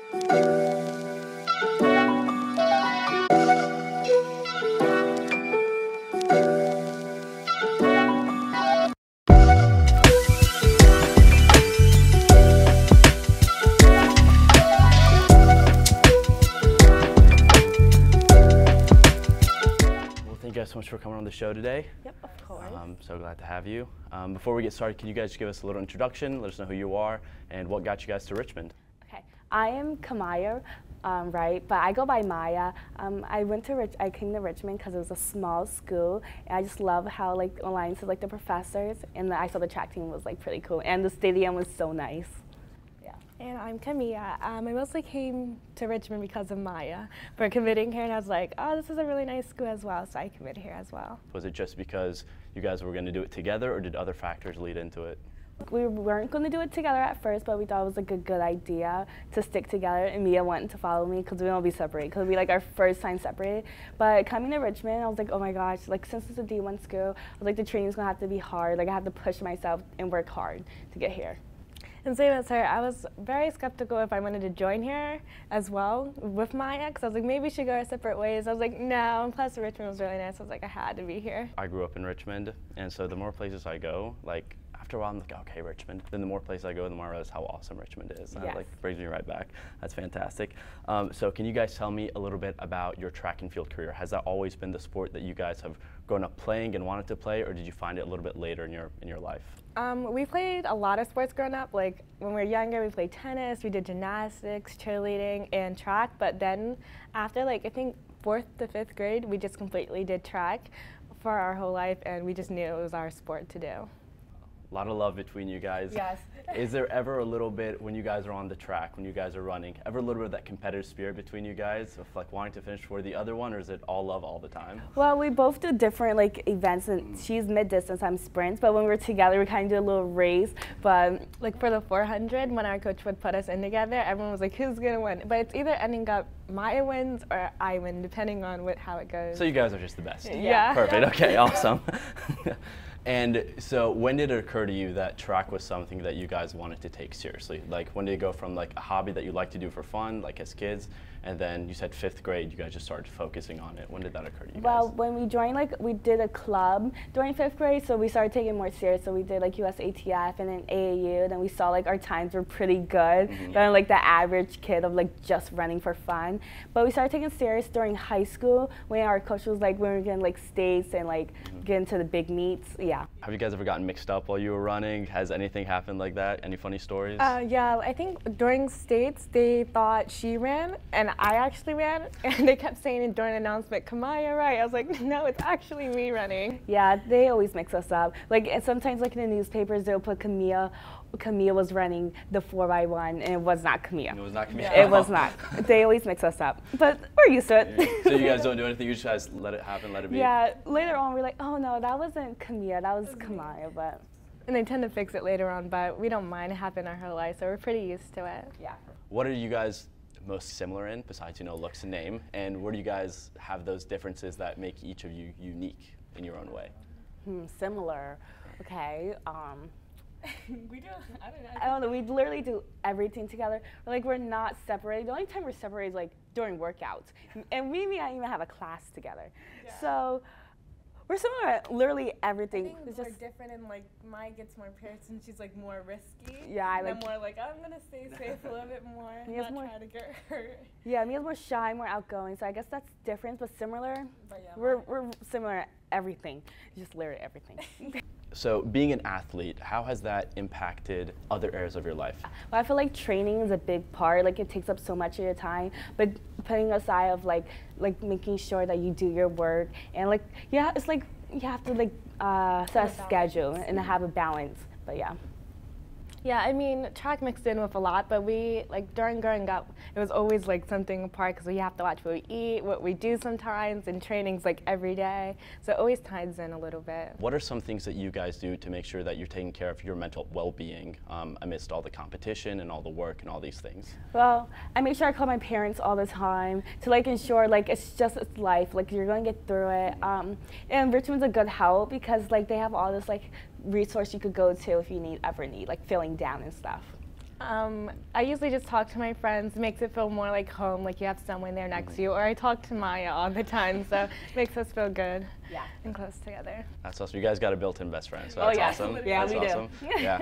Thank you guys so much for coming on the show today. Yep, of course. I'm so glad to have you. Before we get started, can you guys give us a little introduction, let us know who you are, and what got you guys to Richmond? Okay, I am Kamiah Wright, but I go by Maya. I came to Richmond because it was a small school, and I just love how like aligns with like the professors, and I saw the track team was like pretty cool, and the stadium was so nice. And I'm Kamiah. I mostly came to Richmond because of Maya for committing here, and I was like, oh, this is a really nice school as well, so I committed here as well. Was it just because you guys were going to do it together, or did other factors lead into it? We weren't going to do it together at first, but we thought it was like a good idea to stick together, and Mia wanted to follow me because we won't be separated, because it'll be like our first time separated. But coming to Richmond, I was like, oh my gosh, like since it's a D1 school, I was like, the training's going to have to be hard. Like I have to push myself and work hard to get here. And same as her, I was very skeptical if I wanted to join here as well with Maya, because I was like, maybe we should go our separate ways. I was like, no, and plus Richmond was really nice. I was like, I had to be here. I grew up in Richmond, and so the more places I go, like after a while I'm like, okay, Richmond. Then the more places I go, the more I realize how awesome Richmond is. And yes. That like brings me right back. That's fantastic. So can you guys tell me a little bit about your track and field career? Has that always been the sport that you guys have grown up playing and wanted to play, or did you find it a little bit later in your life? We played a lot of sports growing up. Like when we were younger, we played tennis, we did gymnastics, cheerleading, and track. But then after like I think 4th to 5th grade, we just completely did track for our whole life, and we just knew it was our sport to do. A lot of love between you guys. Yes. Is there ever a little bit, when you guys are on the track, when you guys are running, ever a little bit of that competitive spirit between you guys of like wanting to finish for the other one, or is it all love all the time? Well, we both do different like events, and she's mid-distance, I'm sprints, but when we're together, we kind of do a little race. But like for the 400, when our coach would put us in together, everyone was like, who's gonna win? But it's either ending up Maya wins or I win, depending on how it goes. So you guys are just the best. Yeah. Perfect, okay, awesome. And so when did it occur to you that track was something that you guys wanted to take seriously? Like when did it go from like a hobby that you like to do for fun, like as kids, and then you said 5th grade, you guys just started focusing on it. When did that occur to you guys? Well, when we joined, like we did a club during 5th grade, so we started taking it more serious. So we did like USATF and then AAU, then we saw like our times were pretty good, than like the average kid of like just running for fun. But we started taking it serious during high school when our coach was like, when we were getting like states and like get into the big meets, yeah. Have you guys ever gotten mixed up while you were running? Has anything happened like that? Any funny stories? Yeah, I think during states, they thought she ran, and I actually ran, and they kept saying it during an announcement, Kamiah Wright. I was like, no, it's actually me running. Yeah, they always mix us up. Like, and sometimes like in the newspapers, they'll put Kamiah was running the 4x1, and it was not Kamiah. It was not Kamiah. It was not. They always mix us up, but we're used to it. Yeah. So you guys don't do anything, you just guys let it happen, let it be? Yeah, later on we're like, oh no, that wasn't Kamiah, that was Kamiah, but. And they tend to fix it later on, but we don't mind. It happened our whole life, so we're pretty used to it. Yeah. What are you guys most similar in, besides, looks and name, and where do you guys have those differences that make each of you unique in your own way? Similar, okay. We do, I don't know, we literally do everything together. We're not separated. The only time we're separated is like during workouts. And we may not even have a class together. Yeah. So we're similar at literally everything. I think it's we're just different in like Maya gets more pierced and she's like more risky. Yeah, I'm more like, I'm gonna stay safe a little bit more, not try to get hurt. Yeah, Mia's more shy, more outgoing, so I guess that's different but similar. But yeah, we're similar at everything, just literally everything. So being an athlete, how has that impacted other areas of your life? Well, I feel like training is a big part. Like it takes up so much of your time, but putting aside of like making sure that you do your work and like yeah, it's like you have to like set a schedule and have a balance. But yeah. Yeah, I mean, track mixed in with a lot, but we, like, during growing up, it was always, like, something apart because we have to watch what we eat, what we do sometimes, and training's, like, every day. So it always ties in a little bit. What are some things that you guys do to make sure that you're taking care of your mental well-being amidst all the competition and all the work and all these things? Well, I make sure I call my parents all the time to, like, ensure, like, it's life. Like, you're going to get through it. And Richmond's a good help because, like, they have all this, like, resource you could go to if you ever need, like feeling down and stuff. I usually just talk to my friends. It makes it feel more like home, like you have someone there next to you. Or I talk to Maya all the time, so it makes us feel good and close together. That's awesome. You guys got a built-in best friend, so Oh, that's yeah. awesome. Yeah, that's we awesome. do. Yeah.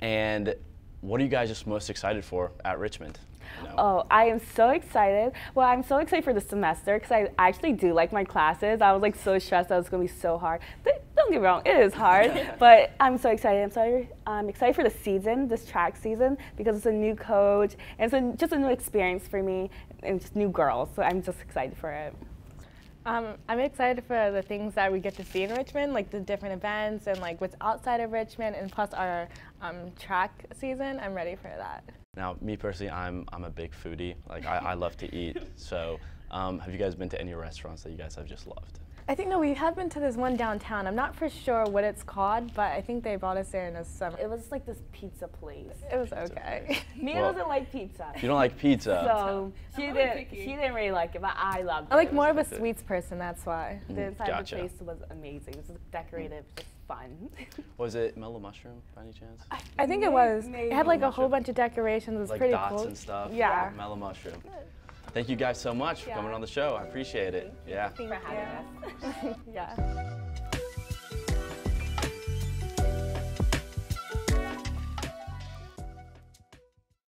And what are you guys just most excited for at Richmond? You know? Oh, I am so excited. Well, I'm so excited for the semester because I actually do like my classes. I was like so stressed that it was going to be so hard. Don't get me wrong, it is hard, but I'm so excited. I'm excited for the season, this track season, because it's a new coach and it's just a new experience for me and just new girls. So I'm just excited for it. I'm excited for the things that we get to see in Richmond, like the different events and like what's outside of Richmond, and plus our track season. I'm ready for that. Now, me personally, I'm a big foodie. Like I love to eat. So, have you guys been to any restaurants that you guys have just loved? I think we have been to this one downtown. I'm not for sure what it's called, but I think they brought us there in the summer. It was like this pizza place. It was okay. Mia doesn't like pizza. You don't like pizza? So she didn't really like it, but I loved it. I like more of a sweets person, that's why. The inside of Gotcha. the place was amazing. It was decorative, just fun. Was it Mellow Mushroom by any chance? I think it was. Maybe. It had like a whole bunch of decorations. It was Like pretty dots cool. and stuff? Yeah. Mellow Mushroom. Thank you guys so much for coming on the show. I appreciate it. Yeah. For having us. Yeah.